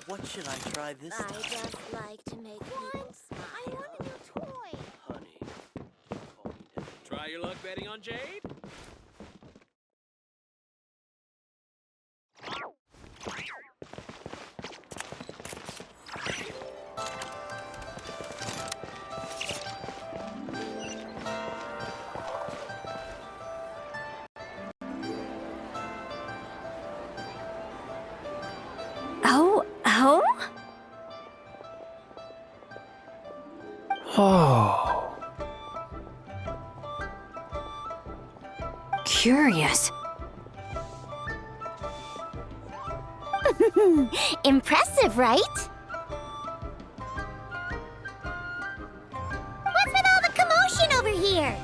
What should I try this time? I just like to make people smile. I want a new toy. Honey, call me daddy. Try your luck betting on Jade? Oh. Curious. Impressive, right? What's with all the commotion over here?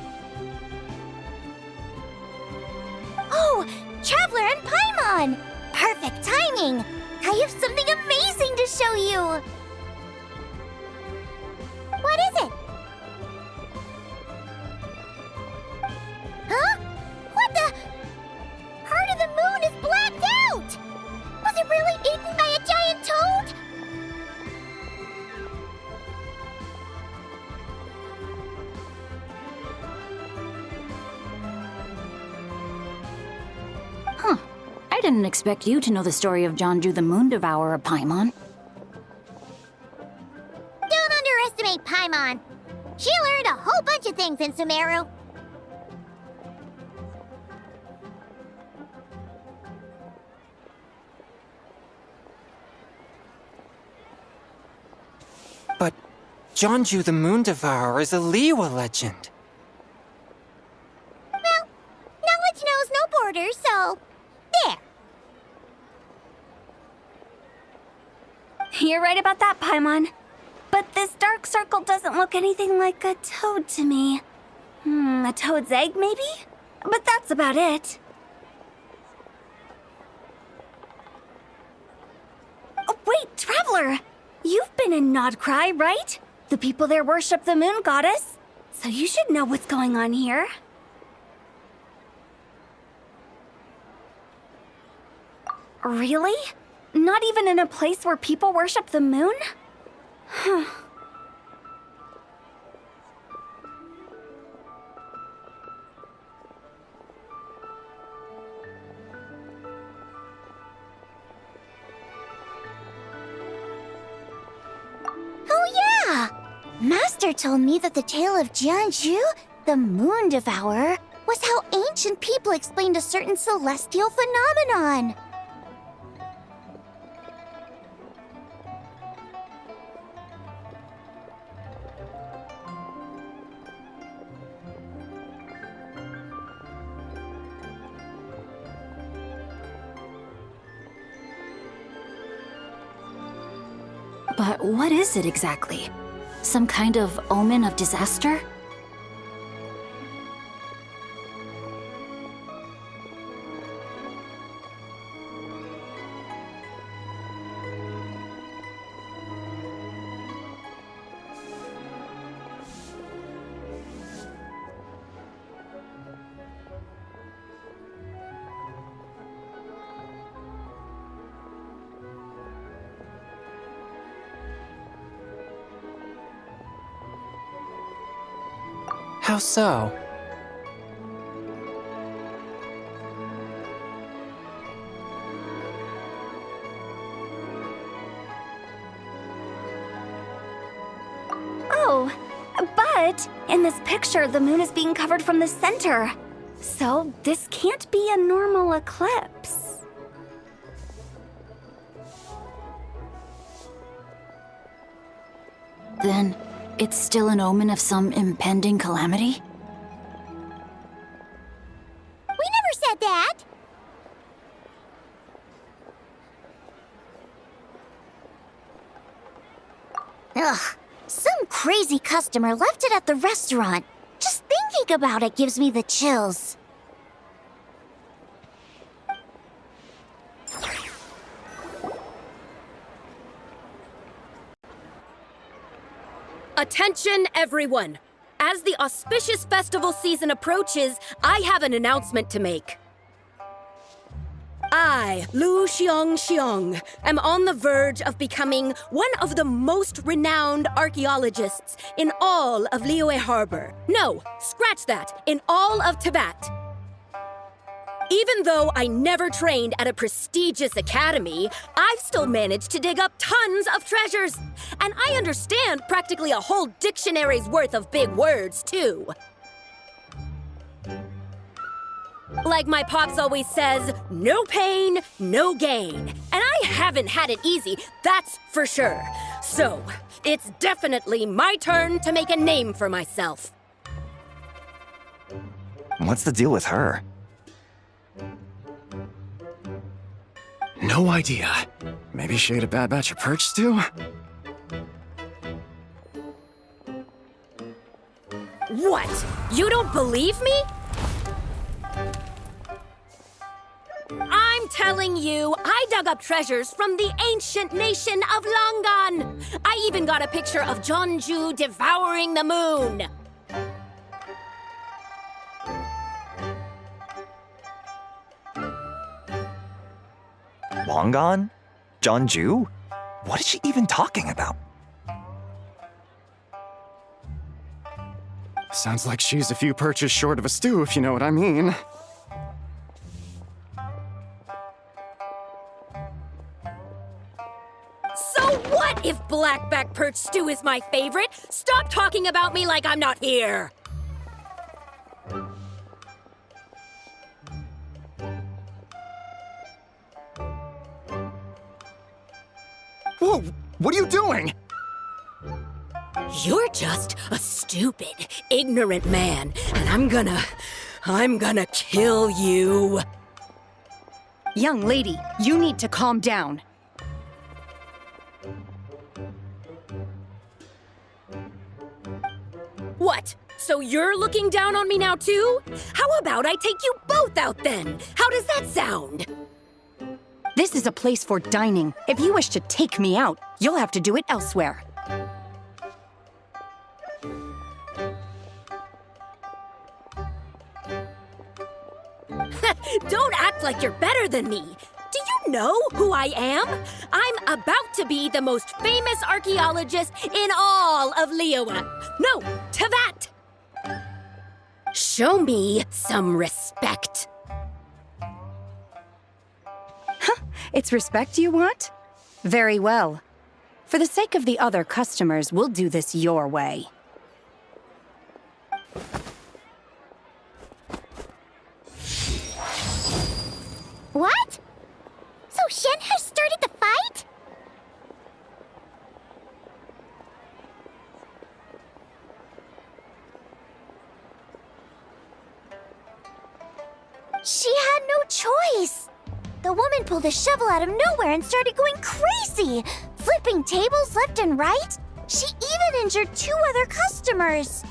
Oh, Traveler and Paimon! Perfect timing! I have something amazing to show you! What is it? Huh? What the? Heart of the Moon is blacked out! Was it really eaten by a giant toad? Huh. I didn't expect you to know the story of Genshin the Moon Devourer, Paimon. Don't underestimate Paimon. She learned a whole bunch of things in Sumeru. But Genshin the Moon Devourer is a Liyue legend. Well, knowledge knows no borders, so there. You're right about that, Paimon. But this dark circle doesn't look anything like a toad to me. A toad's egg, maybe? But that's about it. Oh, wait, Traveler! You've been in Nodcry, right? The people there worship the moon goddess. So you should know what's going on here. Really? Not even in a place where people worship the moon? Huh. Oh yeah! Master told me that the tale of Genshin, the Moon Devourer, was how ancient people explained a certain celestial phenomenon. But what is it exactly? Some kind of omen of disaster? How so? Oh, but in this picture, the moon is being covered from the center. So this can't be a normal eclipse. Then it's still an omen of some impending calamity? We never said that! Ugh, some crazy customer left it at the restaurant. Just thinking about it gives me the chills. Attention, everyone! As the auspicious festival season approaches, I have an announcement to make. I, Lu Xiong, am on the verge of becoming one of the most renowned archaeologists in all of Liyue Harbor. No, scratch that, in all of Tibet. Even though I never trained at a prestigious academy, I've still managed to dig up tons of treasures. And I understand practically a whole dictionary's worth of big words, too. Like my pops always says, no pain, no gain. And I haven't had it easy, that's for sure. So, it's definitely my turn to make a name for myself. What's the deal with her? No idea. Maybe she ate a bad batch of perch stew? What? You don't believe me? I'm telling you, I dug up treasures from the ancient nation of Langan. I even got a picture of Jeonju devouring the moon. Longon? Jeonju? What is she even talking about? Sounds like she's a few perches short of a stew, if you know what I mean. So what if blackback perch stew is my favorite? Stop talking about me like I'm not here. Whoa! What are you doing? You're just a stupid, ignorant man, and I'm gonna kill you. Young lady, you need to calm down. What? So you're looking down on me now too? How about I take you both out then? How does that sound? This is a place for dining. If you wish to take me out, you'll have to do it elsewhere. Don't act like you're better than me. Do you know who I am? I'm about to be the most famous archaeologist in all of Liyue. No, Tibet. Show me some respect. It's respect you want? Very well. For the sake of the other customers, we'll do this your way. What? So Shen has started the fight? She had no choice. The woman pulled a shovel out of nowhere and started going crazy. flipping tables left and right. She even injured 2 other customers.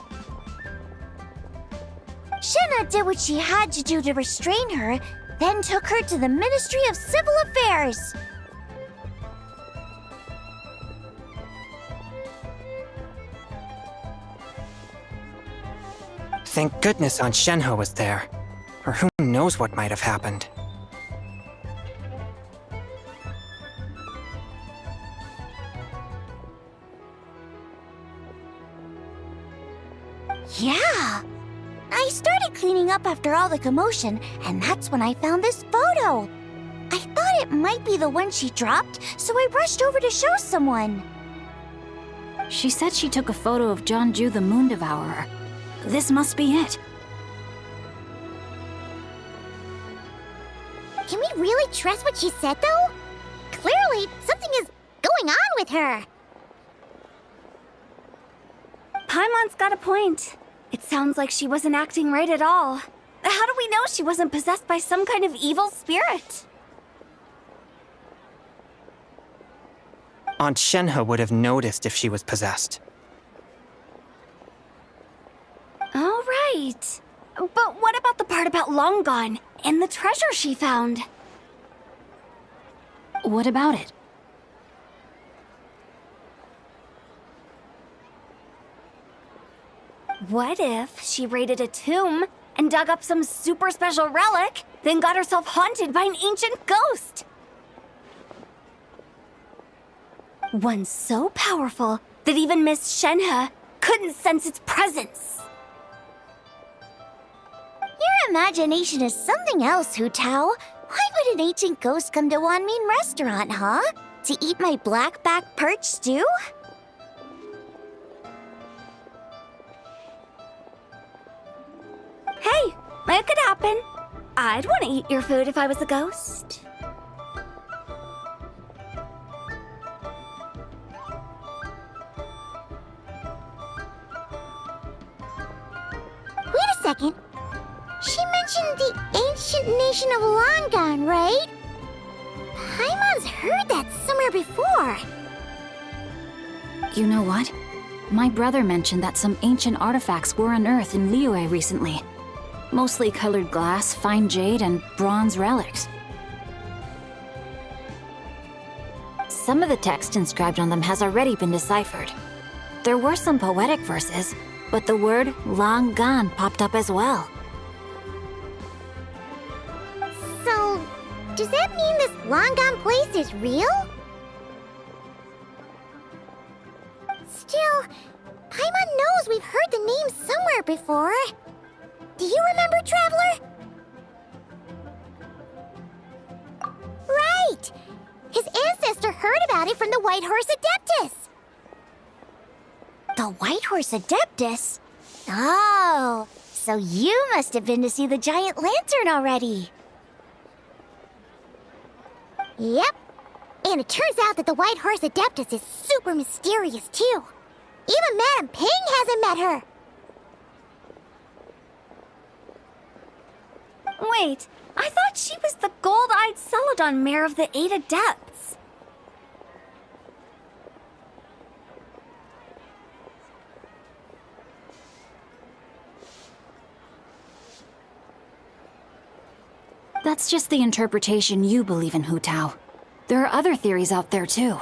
Shenna did what she had to do to restrain her, then took her to the Ministry of Civil Affairs. Thank goodness Aunt Shenhe was there. Or who knows what might have happened. Yeah. I started cleaning up after all the commotion, and that's when I found this photo. I thought it might be the one she dropped, so I rushed over to show someone. She said she took a photo of Jeonju the Moon Devourer. This must be it. Can we really trust what she said, though? Clearly, something is going on with her. Paimon's got a point. It sounds like she wasn't acting right at all. How do we know she wasn't possessed by some kind of evil spirit? Aunt Shenhe would have noticed if she was possessed. All right. But what about the part about Long Gone and the treasure she found? What about it? What if she raided a tomb and dug up some super special relic, then got herself haunted by an ancient ghost? One so powerful that even Miss Shenhe couldn't sense its presence. Your imagination is something else, Hu Tao. Why would an ancient ghost come to Wanmin Restaurant, huh? To eat my blackback perch stew? Hey, it could happen. I'd want to eat your food if I was a ghost. Wait a second. She mentioned the ancient nation of Longan, right? Paimon's heard that somewhere before. You know what? My brother mentioned that some ancient artifacts were unearthed in Liyue recently. Mostly colored glass, fine jade, and bronze relics. Some of the text inscribed on them has already been deciphered. There were some poetic verses, but the word long gone popped up as well. So, does that mean this Longan place is real? Still, Paimon knows we've heard the name somewhere before. Do you remember, Traveler? Right! His ancestor heard about it from the White Horse Adeptus. The White Horse Adeptus? Oh, so you must have been to see the giant lantern already. Yep. And it turns out that the White Horse Adeptus is super mysterious, too. Even Madame Ping hasn't met her. Wait, I thought she was the gold-eyed Celadon mare of the 8 Adepts. That's just the interpretation you believe in, Hu Tao. There are other theories out there, too.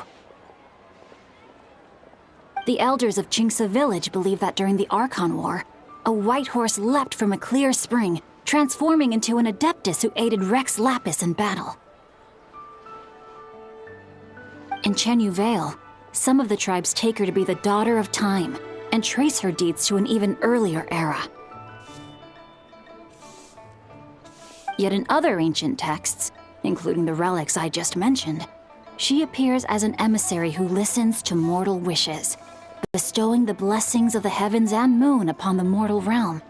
The elders of Qingce Village believe that during the Archon War, a white horse leapt from a clear spring, transforming into an Adeptus who aided Rex Lapis in battle. In Chenyu Vale, some of the tribes take her to be the daughter of time and trace her deeds to an even earlier era. Yet in other ancient texts, including the relics I just mentioned, she appears as an emissary who listens to mortal wishes, bestowing the blessings of the heavens and moon upon the mortal realm.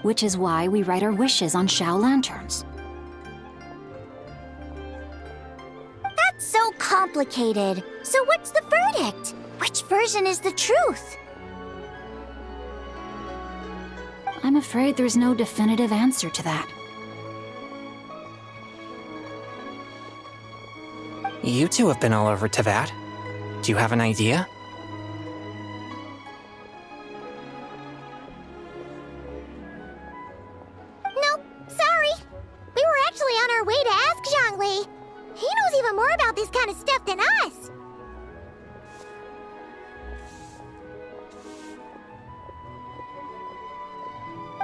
Which is why we write our wishes on Shao lanterns. That's so complicated. So what's the verdict? Which version is the truth? I'm afraid there's no definitive answer to that. You two have been all over to that. Do you have an idea? Nope, sorry. We were actually on our way to ask Zhongli. He knows even more about this kind of stuff than us.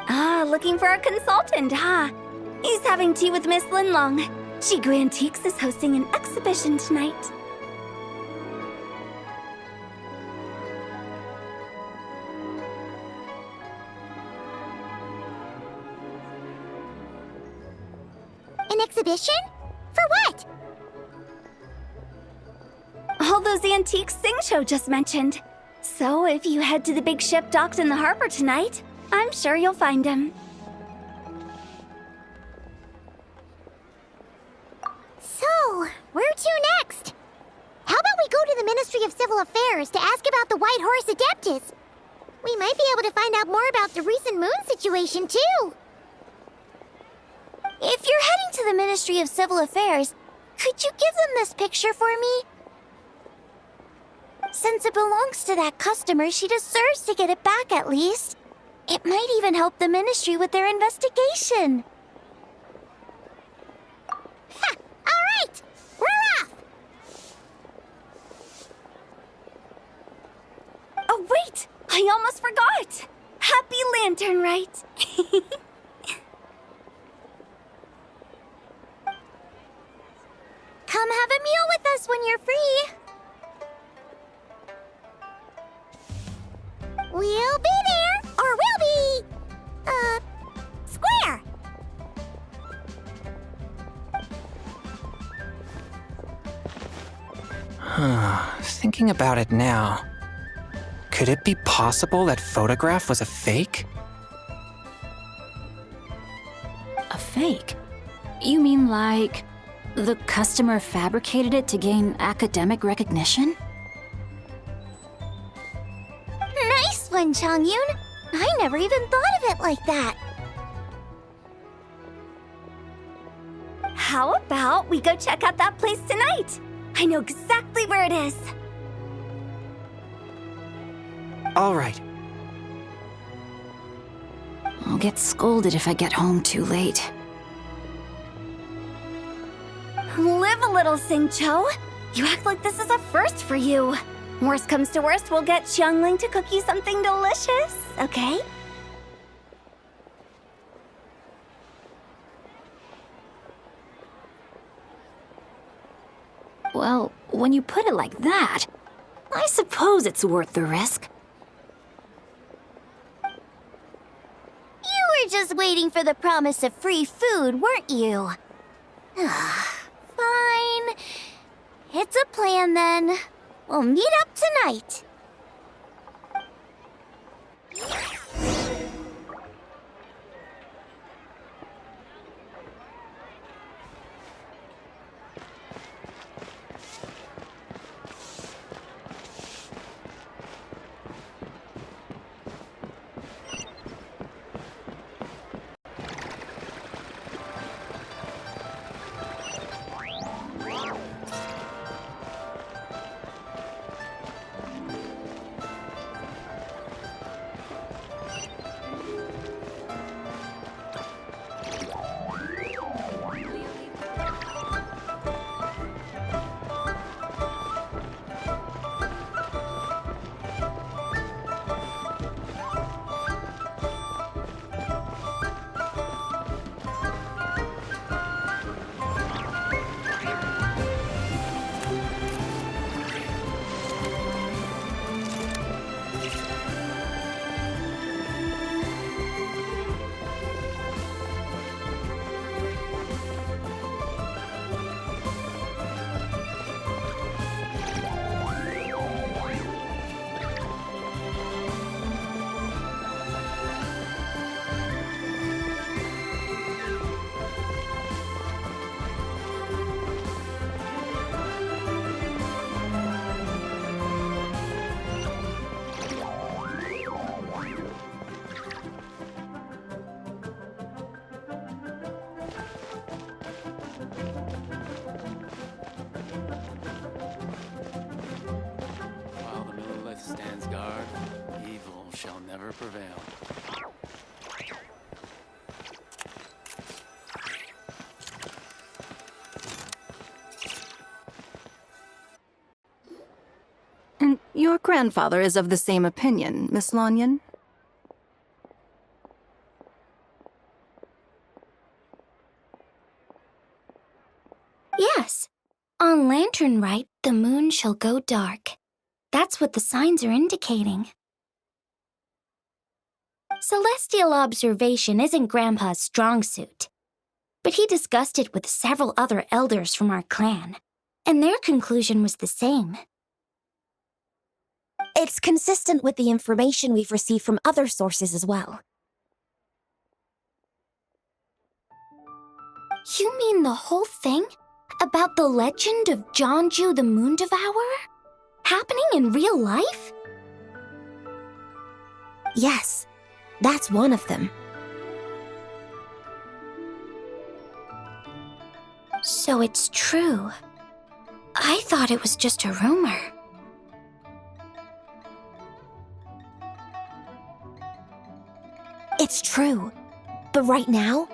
Ah, looking for a consultant, huh? He's having tea with Miss Linlong. Shigu Antiques is hosting an exhibition tonight. An exhibition? For what? All those antiques II-Geo just mentioned. So if you head to the big ship docked in the harbor tonight, I'm sure you'll find him. So, where to next? How about we go to the Ministry of Civil Affairs to ask about the White Horse Adeptus? We might be able to find out more about the recent moon situation, too. If you're heading to the Ministry of Civil Affairs, could you give them this picture for me? Since it belongs to that customer, she deserves to get it back at least. It might even help the Ministry with their investigation. Ha! All right! We're off! Oh, wait! I almost forgot! Happy Lantern Rite! Come have a meal with us when you're free. We'll be there, or we'll be, square. Thinking about it now, could it be possible that photograph was a fake? A fake? You mean like the customer fabricated it to gain academic recognition? Nice one, Chongyun. I never even thought of it like that. How about we go check out that place tonight? I know exactly where it is. All right. I'll get scolded if I get home too late. Live a little, II-Geo. You act like this is a first for you. Worst comes to worst, we'll get Xiangling to cook you something delicious, okay? Well, when you put it like that, I suppose it's worth the risk. You were just waiting for the promise of free food, weren't you? Fine. It's a plan then. We'll meet up tonight. shall never prevail. And your grandfather is of the same opinion, Miss Lanyon? Yes. On Lantern Rite, the moon shall go dark. That's what the signs are indicating. Celestial observation isn't Grandpa's strong suit, but he discussed it with several other elders from our clan, and their conclusion was the same. It's consistent with the information we've received from other sources as well. You mean the whole thing? About the legend of Jeonju the Moon Devourer? Happening in real life? Yes, that's one of them. So it's true. I thought it was just a rumor. It's true. But right now,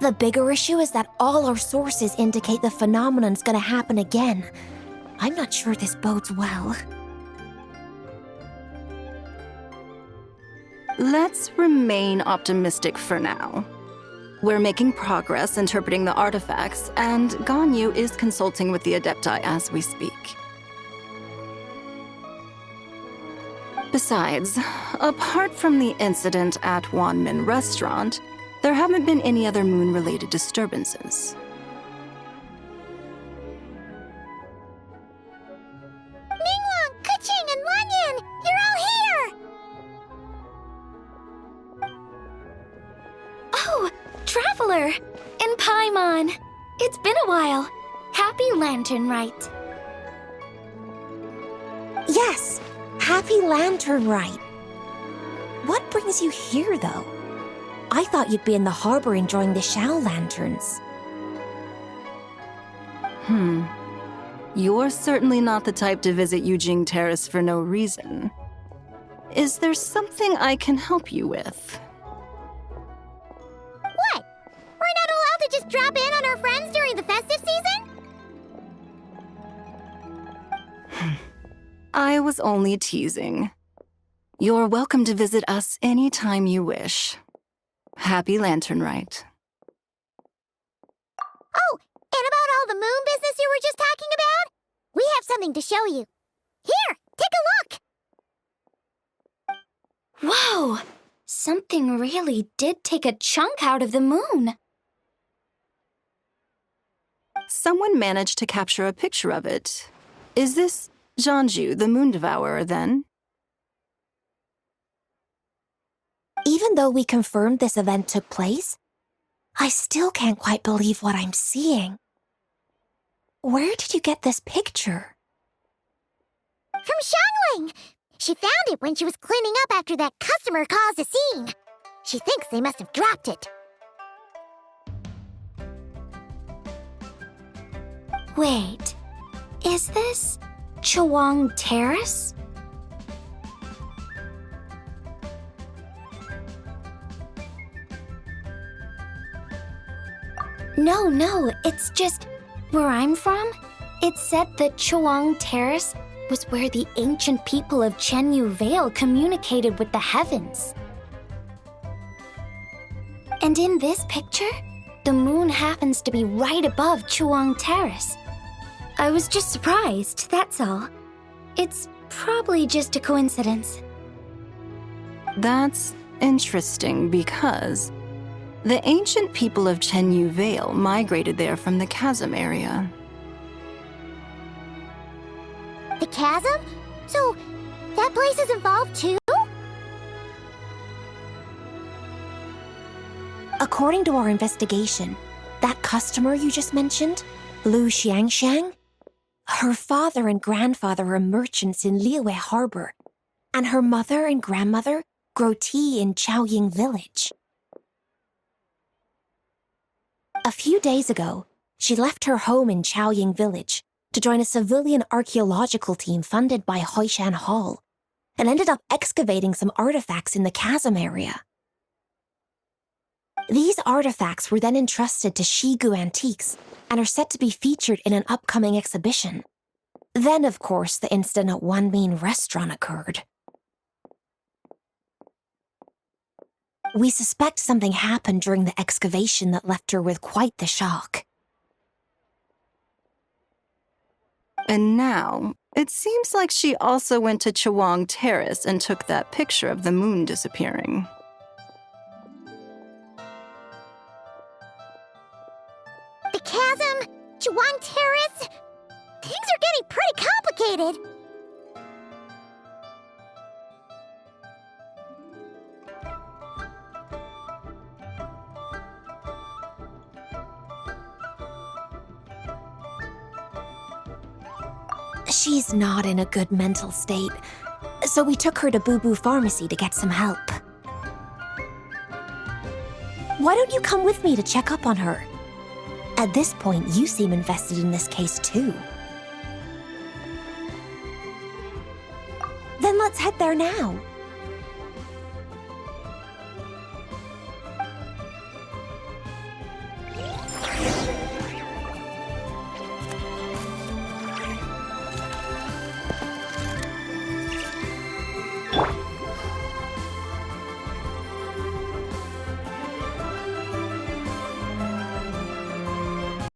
the bigger issue is that all our sources indicate the phenomenon's gonna happen again. I'm not sure this bodes well. Let's remain optimistic for now. We're making progress interpreting the artifacts, and Ganyu is consulting with the Adepti as we speak. Besides, apart from the incident at Wanmin Restaurant, there haven't been any other moon-related disturbances. Ningguang, Keqing, and Lanyan! You're all here! Oh, Traveler! And Paimon! It's been a while. Happy Lantern Rite. Yes, happy Lantern Rite. What brings you here, though? I thought you'd be in the harbor enjoying the Shao lanterns. You're certainly not the type to visit Yujing Terrace for no reason. Is there something I can help you with? What? We're not allowed to just drop in on our friends during the festive season? I was only teasing. You're welcome to visit us anytime you wish. Happy Lantern Rite. Oh, and about all the moon business you were just talking about? We have something to show you. Here, take a look! Whoa! Something really did take a chunk out of the moon. Someone managed to capture a picture of it. Is this Jeonju, the Moon Devourer, then? Even though we confirmed this event took place, I still can't quite believe what I'm seeing. Where did you get this picture? From Xiangling! She found it when she was cleaning up after that customer caused a scene. She thinks they must have dropped it. Wait, is this Chawang Terrace? No, it's just where I'm from. It said that Chawang Terrace was where the ancient people of Chenyu Vale communicated with the heavens. And in this picture, the moon happens to be right above Chawang Terrace. I was just surprised, that's all. It's probably just a coincidence. That's interesting because the ancient people of Chenyu Vale migrated there from the chasm area. The chasm? So, that place is involved too? According to our investigation, that customer you just mentioned, Lu Xiangxiang, her father and grandfather are merchants in Liyue Harbor, and her mother and grandmother grow tea in Chaoying Village. A few days ago, she left her home in Chaoying Village to join a civilian archaeological team funded by Hoishan Hall, and ended up excavating some artifacts in the chasm area. These artifacts were then entrusted to Shigu Antiques and are set to be featured in an upcoming exhibition. Then, of course, the incident at One Mean Restaurant occurred. We suspect something happened during the excavation that left her with quite the shock. And now, it seems like she also went to Chuang Terrace and took that picture of the moon disappearing. The chasm? Chuang Terrace? Things are getting pretty complicated. She's not in a good mental state, so we took her to Boo Boo Pharmacy to get some help. Why don't you come with me to check up on her? At this point, you seem invested in this case too. Then let's head there now.